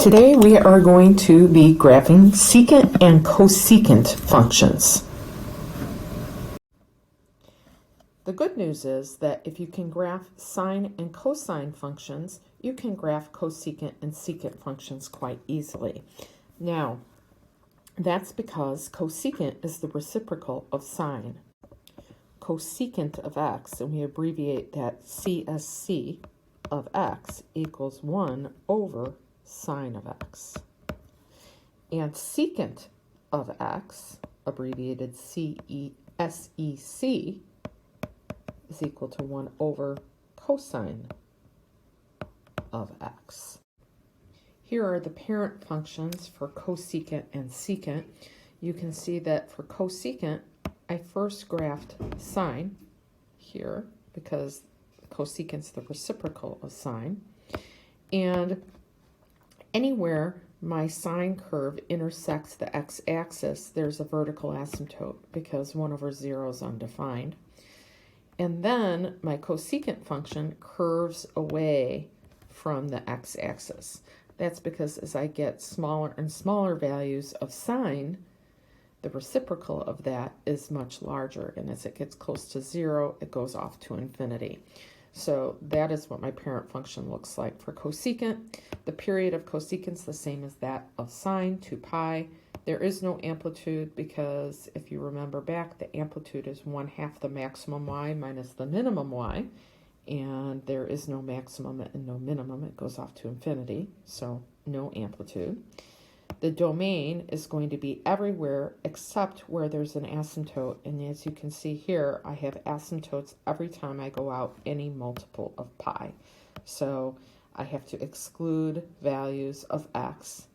Today we are going to be graphing secant and cosecant functions. The good news is that if you can graph sine and cosine functions, you can graph cosecant and secant functions quite easily. Now, that's because cosecant is the reciprocal of sine. Cosecant of x, and we abbreviate that CSC of x, equals 1 over sine of x. And secant of x, abbreviated SEC, is equal to 1 over cosine of x. Here are the parent functions for cosecant and secant. You can see that for cosecant, I first graphed sine here because cosecant's the reciprocal of sine. And anywhere my sine curve intersects the x-axis, there's a vertical asymptote because 1 over 0 is undefined. And then my cosecant function curves away from the x-axis. That's because as I get smaller and smaller values of sine, the reciprocal of that is much larger. And as it gets close to 0, it goes off to infinity. So that is what my parent function looks like for cosecant. The period of cosecant is the same as that of sine, 2 pi. There is no amplitude because if you remember back, the amplitude is 1/2 the maximum y minus the minimum y. And there is no maximum and no minimum. It goes off to infinity, so no amplitude. The domain is going to be everywhere except where there's an asymptote. And as you can see here, I have asymptotes every time I go out any multiple of pi. So I have to exclude values of x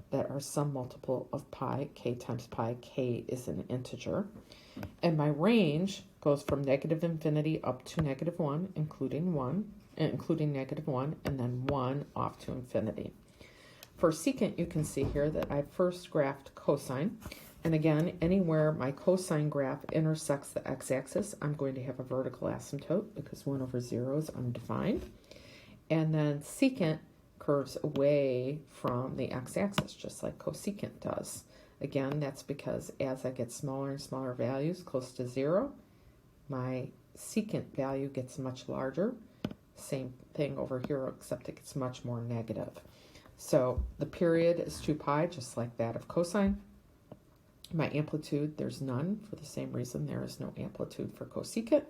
that are some multiple of pi. K times pi, k is an integer. And my range goes from negative infinity up to negative 1, including negative 1, and then 1 off to infinity. For secant, you can see here that I first graphed cosine. And again, anywhere my cosine graph intersects the x-axis, I'm going to have a vertical asymptote because 1 over 0 is undefined. And then secant curves away from the x-axis, just like cosecant does. Again, that's because as I get smaller and smaller values close to 0, my secant value gets much larger. Same thing over here, except it gets much more negative. So the period is 2 pi, just like that of cosine. My amplitude, there's none, for the same reason there is no amplitude for cosecant.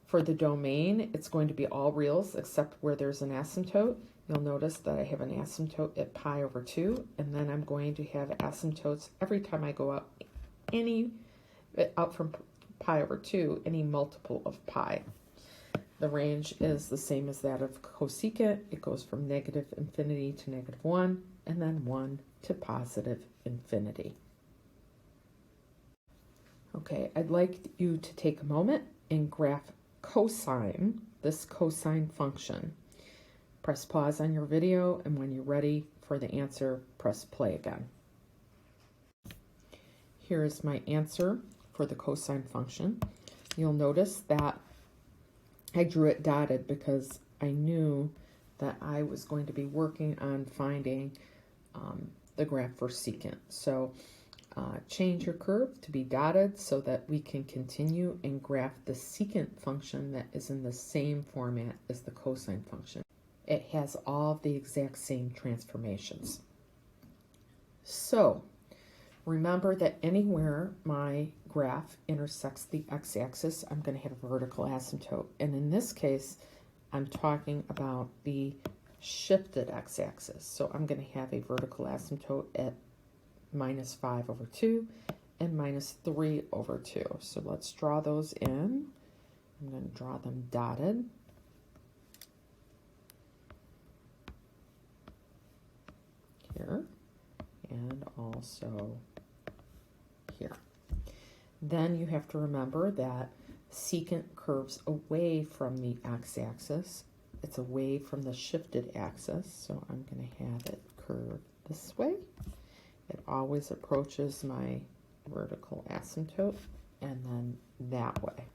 For the domain, it's going to be all reals except where there's an asymptote. You'll notice that I have an asymptote at pi over 2, and then I'm going to have asymptotes every time I go out from pi over 2, any multiple of pi. The range is the same as that of cosecant. It goes from negative infinity to negative 1, and then 1 to positive infinity. Okay, I'd like you to take a moment and graph cosine, this cosine function. Press pause on your video, and when you're ready for the answer, press play again. Here is my answer for the cosine function. You'll notice that I drew it dotted because I knew that I was going to be working on finding the graph for secant. So change your curve to be dotted so that we can continue and graph the secant function that is in the same format as the cosine function. It has all of the exact same transformations. So remember that anywhere my graph intersects the x-axis, I'm going to have a vertical asymptote. And in this case, I'm talking about the shifted x-axis. So I'm going to have a vertical asymptote at minus 5 over 2 and minus 3 over 2. So let's draw those in. I'm going to draw them dotted. Here and also here. Then you have to remember that secant curves away from the x-axis. It's away from the shifted axis, so I'm going to have it curve this way. It always approaches my vertical asymptote and then that way.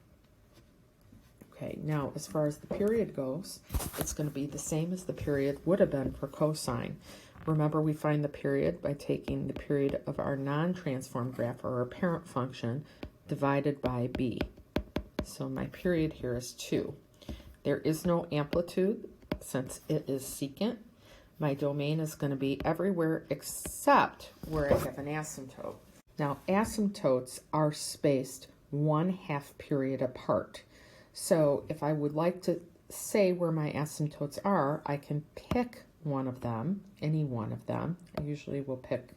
Okay, now as far as the period goes, it's going to be the same as the period would have been for cosine. Remember, we find the period by taking the period of our non-transform graph, or our parent function, divided by b. So my period here is 2. There is no amplitude since it is secant. My domain is going to be everywhere except where I have an asymptote. Now, asymptotes are spaced 1/2 period apart. So if I would like to say where my asymptotes are, I can pick one of them, any one of them. I usually will pick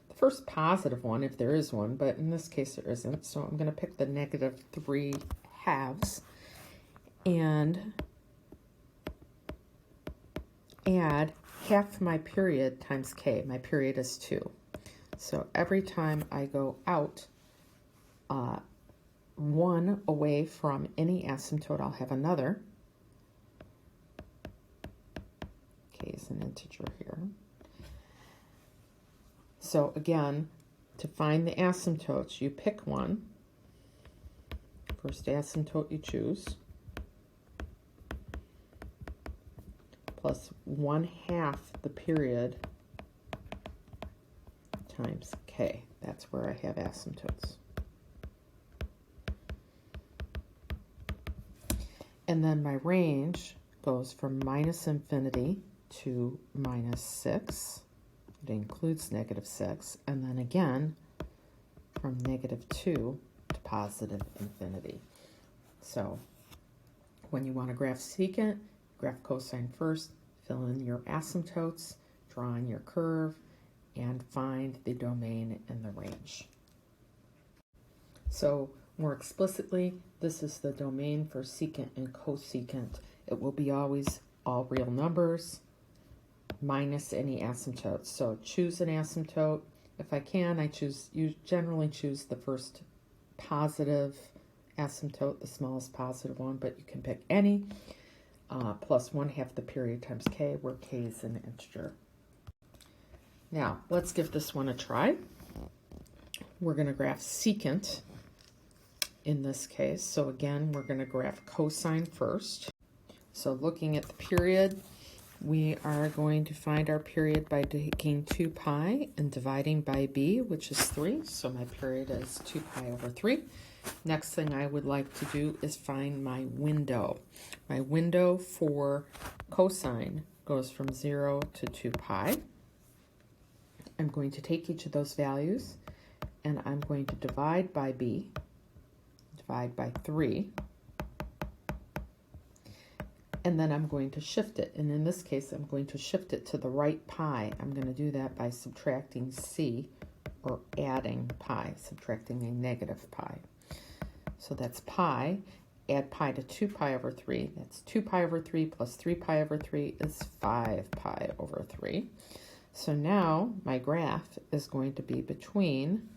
the first positive one if there is one, but in this case there isn't. So I'm going to pick the -3/2 and add half my period times k. My period is 2. So every time I go out 1 away from any asymptote, I'll have another. K is an integer here. So again, to find the asymptotes, you pick one. First asymptote you choose, plus 1/2 the period times k. That's where I have asymptotes. And then my range goes from -infinity to -6. It includes -6. And then again, from -2 to +infinity. So when you want to graph secant, graph cosine first, fill in your asymptotes, draw in your curve, and find the domain in the range. So more explicitly, this is the domain for secant and cosecant. It will be always all real numbers minus any asymptotes. So choose an asymptote. If I can, you generally choose the first positive asymptote, the smallest positive one, but you can pick any, plus 1/2 the period times k, where k is an integer. Now, let's give this one a try. We're going to graph secant in this case. So again, we're going to graph cosine first. So looking at the period, we are going to find our period by taking 2 pi and dividing by b, which is 3. So my period is 2 pi over 3. Next thing I would like to do is find my window. My window for cosine goes from 0 to 2 pi. I'm going to take each of those values and I'm going to divide by b, divide by 3, and then I'm going to shift it. And in this case, I'm going to shift it to the right pi. I'm going to do that by subtracting c, or adding pi, subtracting a negative pi. So that's pi. Add pi to 2 pi over 3. That's 2 pi over 3 plus 3 pi over 3 is 5 pi over 3. So now my graph is going to be between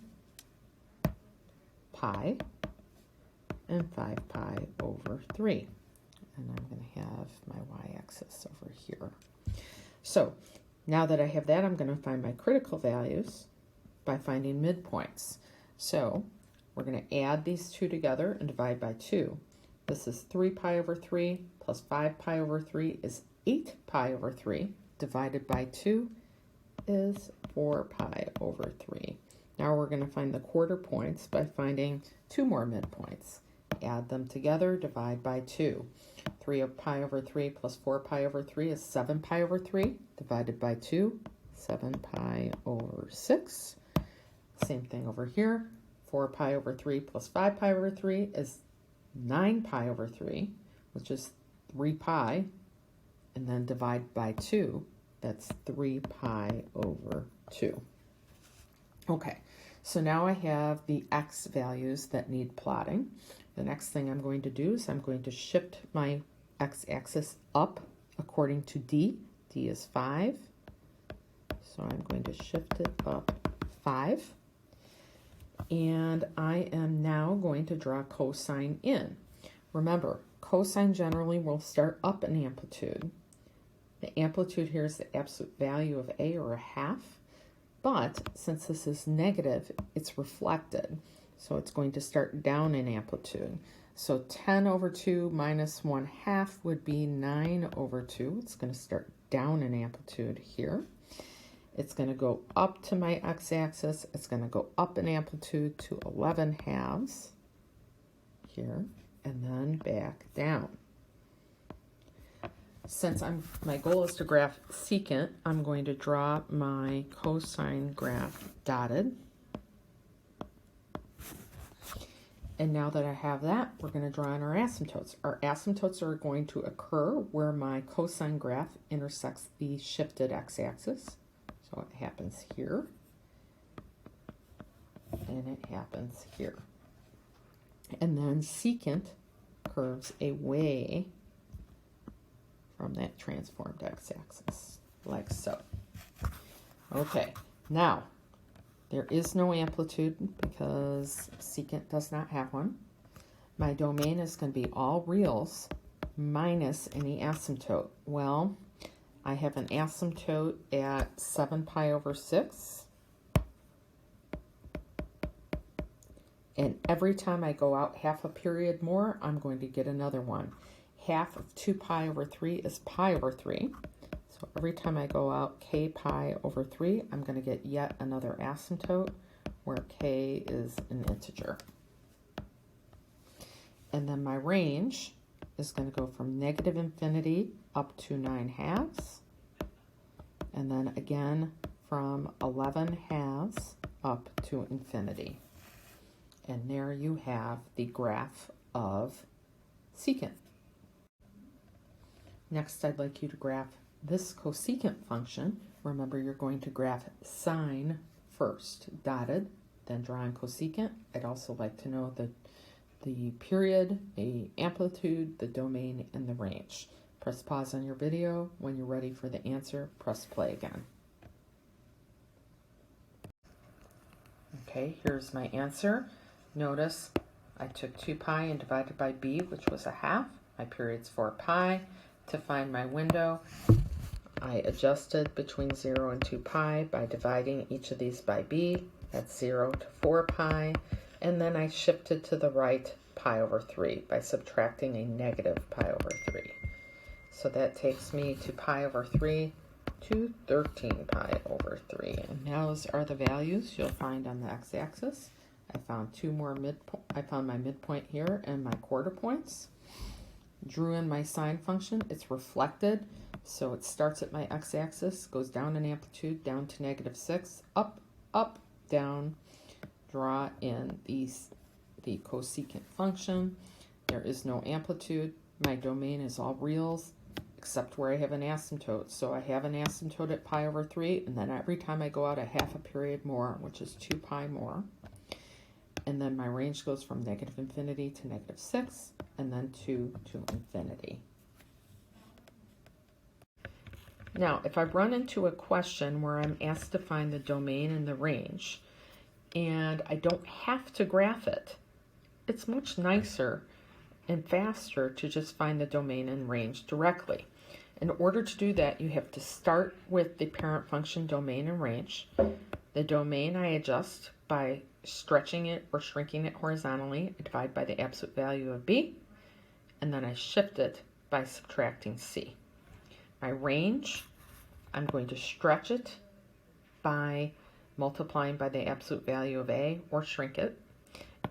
pi and 5 pi over 3. And I'm going to have my y-axis over here. So now that I have that, I'm going to find my critical values by finding midpoints. So we're going to add these two together and divide by 2. This is 3 pi over 3 plus 5 pi over 3 is 8 pi over 3. Divided by 2 is 4 pi over 3. Now we're going to find the quarter points by finding 2 more midpoints. Add them together, divide by 2. 3 pi over 3 plus 4 pi over 3 is 7 pi over 3. Divided by 2, 7 pi over 6. Same thing over here. 4 pi over 3 plus 5 pi over 3 is 9 pi over 3, which is 3 pi. And then divide by 2, that's 3 pi over 2. Okay, so now I have the x values that need plotting. The next thing I'm going to do is I'm going to shift my x-axis up according to d. D is 5. So I'm going to shift it up 5. And I am now going to draw cosine in. Remember, cosine generally will start up in amplitude. The amplitude here is the absolute value of a, or a half. But since this is negative, it's reflected. So it's going to start down in amplitude. So 10 over 2 minus 1/2 would be 9 over 2. It's going to start down in amplitude here. It's going to go up to my x-axis. It's going to go up in amplitude to 11 halves here, and then back down. Since my goal is to graph secant, I'm going to draw my cosine graph dotted. And now that I have that, we're going to draw in our asymptotes. Our asymptotes are going to occur where my cosine graph intersects the shifted x-axis. So it happens here, and it happens here. And then secant curves away from that transformed x-axis, like so. Okay, now, there is no amplitude because secant does not have one. My domain is going to be all reals minus any asymptote. Well, I have an asymptote at 7 pi over 6. And every time I go out half a period more, I'm going to get another one. Half of 2 pi over 3 is pi over 3. So every time I go out k pi over 3, I'm going to get yet another asymptote where k is an integer. And then my range is going to go from negative infinity up to 9 halves. And then again from 11 halves up to infinity. And there you have the graph of secant. Next, I'd like you to graph this cosecant function. Remember, you're going to graph sine first, dotted, then draw in cosecant. I'd also like to know the period, the amplitude, the domain, and the range. Press pause on your video. When you're ready for the answer, press play again. Okay, here's my answer. Notice I took 2 pi and divided by b, which was a half. My period's 4 pi. To find my window, I adjusted between 0 and 2 pi by dividing each of these by b. That's 0 to 4 pi. And then I shifted to the right pi over 3 by subtracting a negative pi over 3. So that takes me to pi over 3 to 13 pi over 3. And those are the values you'll find on the x-axis. I found I found my midpoint here and my quarter points. Drew in my sine function. It's reflected, so it starts at my x-axis, goes down in amplitude, down to negative 6, up, up, down. Draw in the cosecant function. There is no amplitude. My domain is all reals, except where I have an asymptote. So I have an asymptote at pi over 3, and then every time I go out a half a period more, which is 2 pi more. And then my range goes from negative infinity to negative 6, and then 2 to infinity. Now, if I run into a question where I'm asked to find the domain and the range, and I don't have to graph it, it's much nicer and faster to just find the domain and range directly. In order to do that, you have to start with the parent function domain and range. The domain I adjust by stretching it or shrinking it horizontally. I divide by the absolute value of b, and then I shift it by subtracting c. My range, I'm going to stretch it by multiplying by the absolute value of a or shrink it,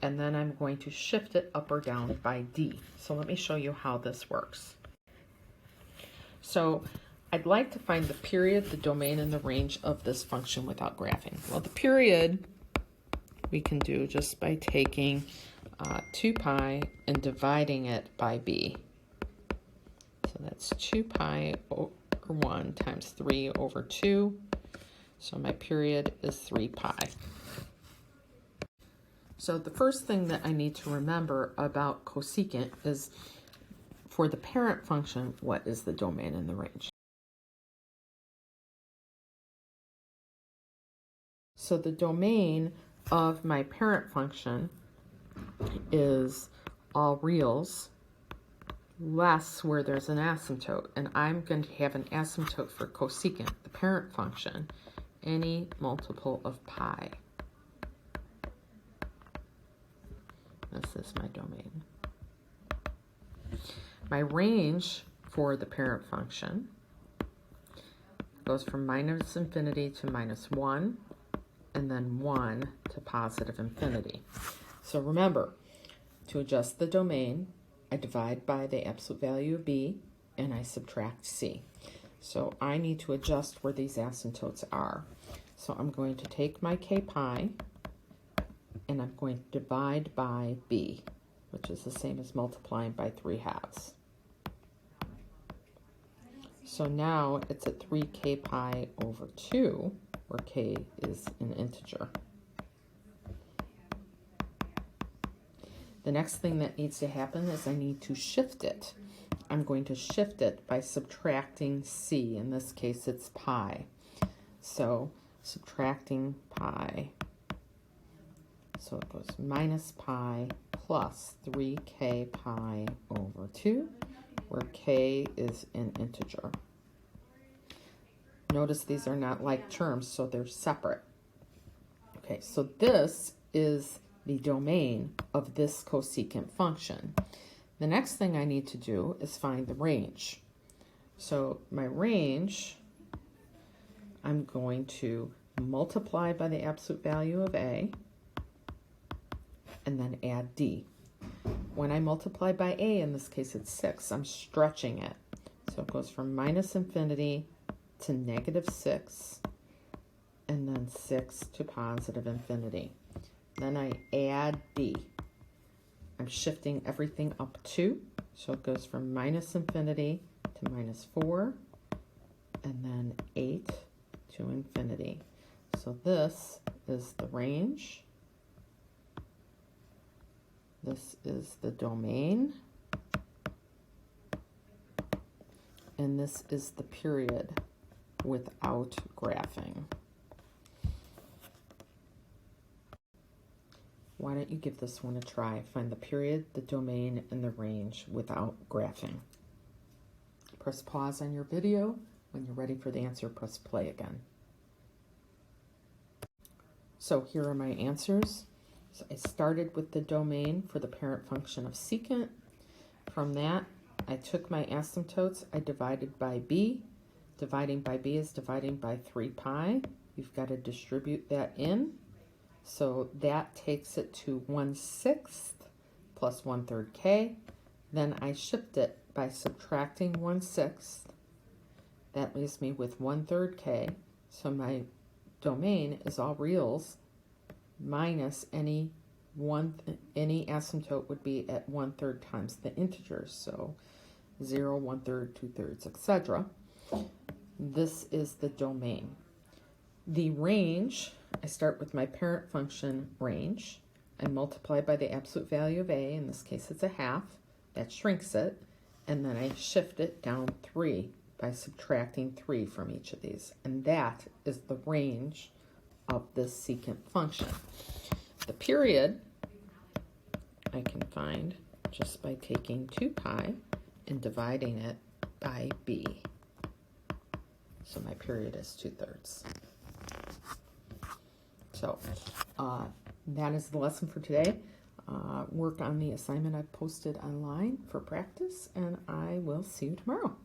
and then I'm going to shift it up or down by d. So let me show you how this works. So I'd like to find the period, the domain, and the range of this function without graphing. Well, the period we can do just by taking 2 pi and dividing it by b. So that's 2 pi over 1 times 3 over 2. So my period is 3 pi. So the first thing that I need to remember about cosecant is, for the parent function, what is the domain and the range? So the domain of my parent function is all reals less where there's an asymptote, and I'm going to have an asymptote for cosecant, the parent function, any multiple of pi. This is my domain. My range for the parent function, goes from minus infinity to minus 1, and then 1 to positive infinity. So remember, to adjust the domain, I divide by the absolute value of b, and I subtract c. So I need to adjust where these asymptotes are. So I'm going to take my k pi, and I'm going to divide by b, which is the same as multiplying by 3/2. So now it's at 3k pi over 2, where k is an integer. The next thing that needs to happen is I need to shift it. I'm going to shift it by subtracting c. In this case, it's pi. So subtracting pi. So it goes minus pi plus 3k pi over 2, where k is an integer. Notice these are not like terms, so they're separate. Okay, so this is the domain of this cosecant function. The next thing I need to do is find the range. So my range, I'm going to multiply by the absolute value of a, and then add d. When I multiply by a, in this case it's 6, I'm stretching it. So it goes from minus infinity to negative 6, and then 6 to positive infinity. Then I add d. I'm shifting everything up 2, so it goes from minus infinity to minus 4, and then 8 to infinity. So this is the range. This is the domain. And this is the period without graphing. Why don't you give this one a try? Find the period, the domain, and the range without graphing. Press pause on your video. When you're ready for the answer, press play again. So here are my answers. So I started with the domain for the parent function of secant. From that, I took my asymptotes, I divided by b. Dividing by b is dividing by 3 pi. You've got to distribute that in. So that takes it to 1/6 plus 1/3 k. Then I shift it by subtracting 1/6. That leaves me with 1/3 k. So my domain is all reals minus any asymptote would be at 1/3 times the integers. So 0, 1/3, 2/3, etc. This is the domain. The range, I start with my parent function range. I multiply by the absolute value of a, in this case it's 1/2, that shrinks it, and then I shift it down 3 by subtracting 3 from each of these, and that is the range of this secant function. The period I can find just by taking 2 pi and dividing it by b. So my period is 2/3. So that is the lesson for today. Work on the assignment I've posted online for practice, and I will see you tomorrow.